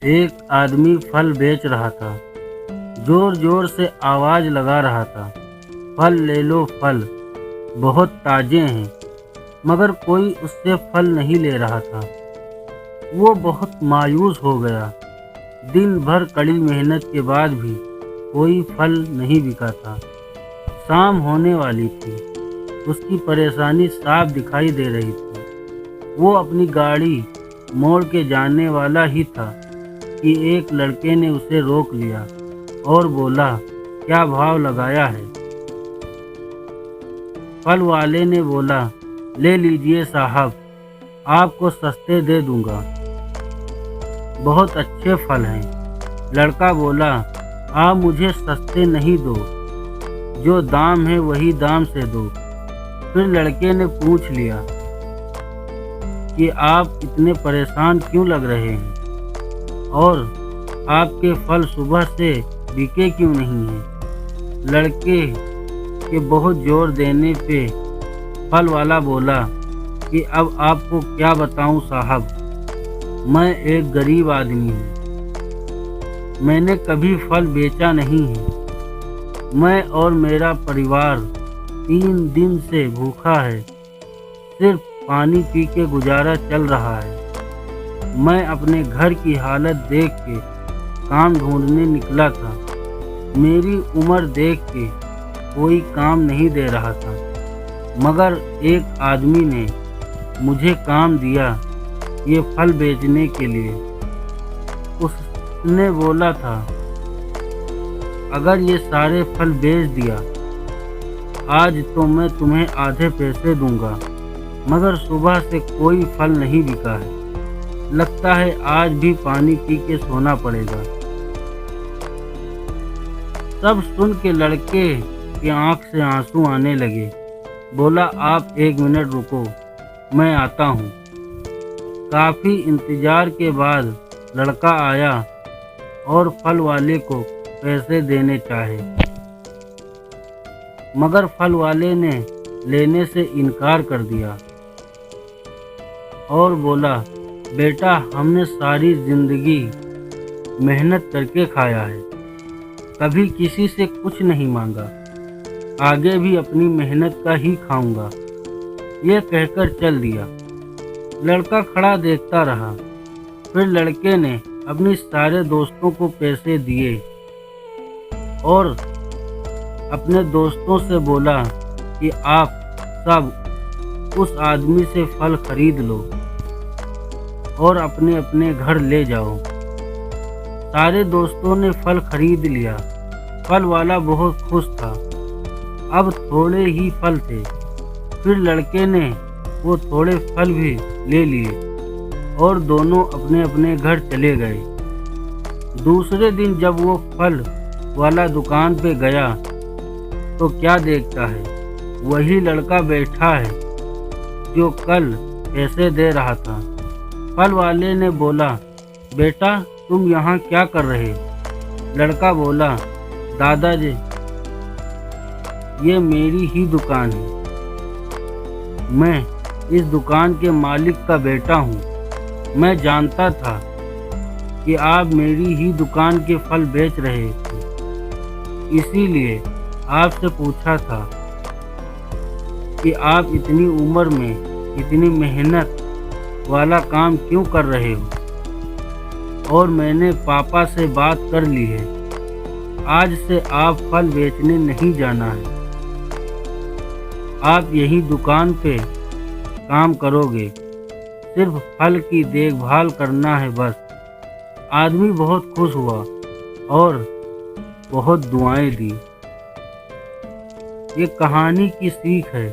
ایک آدمی پھل بیچ رہا تھا، زور زور سے آواز لگا رہا تھا، پھل لے لو، پھل بہت تازے ہیں، مگر کوئی اس سے پھل نہیں لے رہا تھا۔ وہ بہت مایوس ہو گیا۔ دن بھر کڑی محنت کے بعد بھی کوئی پھل نہیں بکا تھا۔ شام ہونے والی تھی، اس کی پریشانی صاف دکھائی دے رہی تھی۔ وہ اپنی گاڑی موڑ کے جانے والا ہی تھا کہ ایک لڑکے نے اسے روک لیا اور بولا، کیا بھاؤ لگایا ہے؟ پھل والے نے بولا، لے لیجئے صاحب، آپ کو سستے دے دوں گا، بہت اچھے پھل ہیں۔ لڑکا بولا، آپ مجھے سستے نہیں دو، جو دام ہے وہی دام سے دو۔ پھر لڑکے نے پوچھ لیا کہ آپ اتنے پریشان کیوں لگ رہے ہیں اور آپ کے پھل صبح سے بکے کیوں نہیں ہیں؟ لڑکے کے بہت زور دینے پہ پھل والا بولا کہ اب آپ کو کیا بتاؤں صاحب، میں ایک غریب آدمی ہوں، میں نے کبھی پھل بیچا نہیں ہے، میں اور میرا پریوار 3 دن سے بھوکا ہے، صرف پانی پی کے گزارا چل رہا ہے۔ میں اپنے گھر کی حالت دیکھ کے کام ڈھونڈنے نکلا تھا، میری عمر دیکھ کے کوئی کام نہیں دے رہا تھا، مگر ایک آدمی نے مجھے کام دیا یہ پھل بیچنے کے لیے۔ اس نے بولا تھا، اگر یہ سارے پھل بیچ دیا آج تو میں تمہیں آدھے پیسے دوں گا، مگر صبح سے کوئی پھل نہیں بکا ہے، لگتا ہے آج بھی پانی پی کے سونا پڑے گا۔ سب سن کے لڑکے کی آنکھ سے آنسو آنے لگے۔ بولا، آپ 1 منٹ رکو، میں آتا ہوں۔ کافی انتظار کے بعد لڑکا آیا اور پھل والے کو پیسے دینے چاہے، مگر پھل والے نے لینے سے انکار کر دیا اور بولا، بیٹا، ہم نے ساری زندگی محنت کر کے کھایا ہے، کبھی کسی سے کچھ نہیں مانگا، آگے بھی اپنی محنت کا ہی کھاؤں گا۔ یہ کہہ کر چل دیا۔ لڑکا کھڑا دیکھتا رہا۔ پھر لڑکے نے اپنے سارے دوستوں کو پیسے دیے اور اپنے دوستوں سے بولا کہ آپ سب اس آدمی سے پھل خرید لو اور اپنے اپنے گھر لے جاؤ۔ سارے دوستوں نے پھل خرید لیا۔ پھل والا بہت خوش تھا، اب تھوڑے ہی پھل تھے۔ پھر لڑکے نے وہ تھوڑے پھل بھی لے لیے اور دونوں اپنے اپنے گھر چلے گئے۔ دوسرے دن جب وہ پھل والا دکان پہ گیا تو کیا دیکھتا ہے، وہی لڑکا بیٹھا ہے جو کل پیسے دے رہا تھا۔ پھل والے نے بولا، بیٹا، تم یہاں کیا کر رہے؟ لڑکا بولا، دادا جی، یہ میری ہی دکان ہے، میں اس دکان کے مالک کا بیٹا ہوں، میں جانتا تھا کہ آپ میری ہی دکان کے پھل بیچ رہے تھے، اسی لیے آپ سے پوچھا تھا کہ آپ اتنی عمر میں اتنی محنت والا کام کیوں کر رہے ہو، اور میں نے پاپا سے بات کر لی ہے، آج سے آپ پھل بیچنے نہیں جانا ہے، آپ یہی دکان پہ کام کرو گے، صرف پھل کی دیکھ بھال کرنا ہے بس۔ آدمی بہت خوش ہوا اور بہت دعائیں دی۔ یہ کہانی کی سیکھ ہے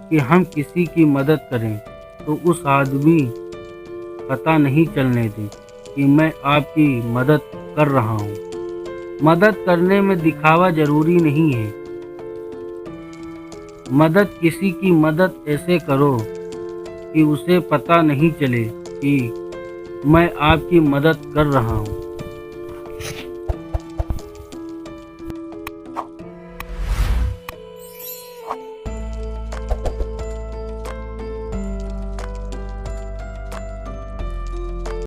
کہ ہم کسی کی مدد کریں تو اس آدمی پتہ نہیں چلنے دیں کہ میں آپ کی مدد کر رہا ہوں۔ مدد کرنے میں دکھاوا ضروری نہیں ہے، مدد کسی کی مدد ایسے کرو کہ اسے پتہ نہیں چلے کہ میں آپ کی مدد کر رہا ہوں۔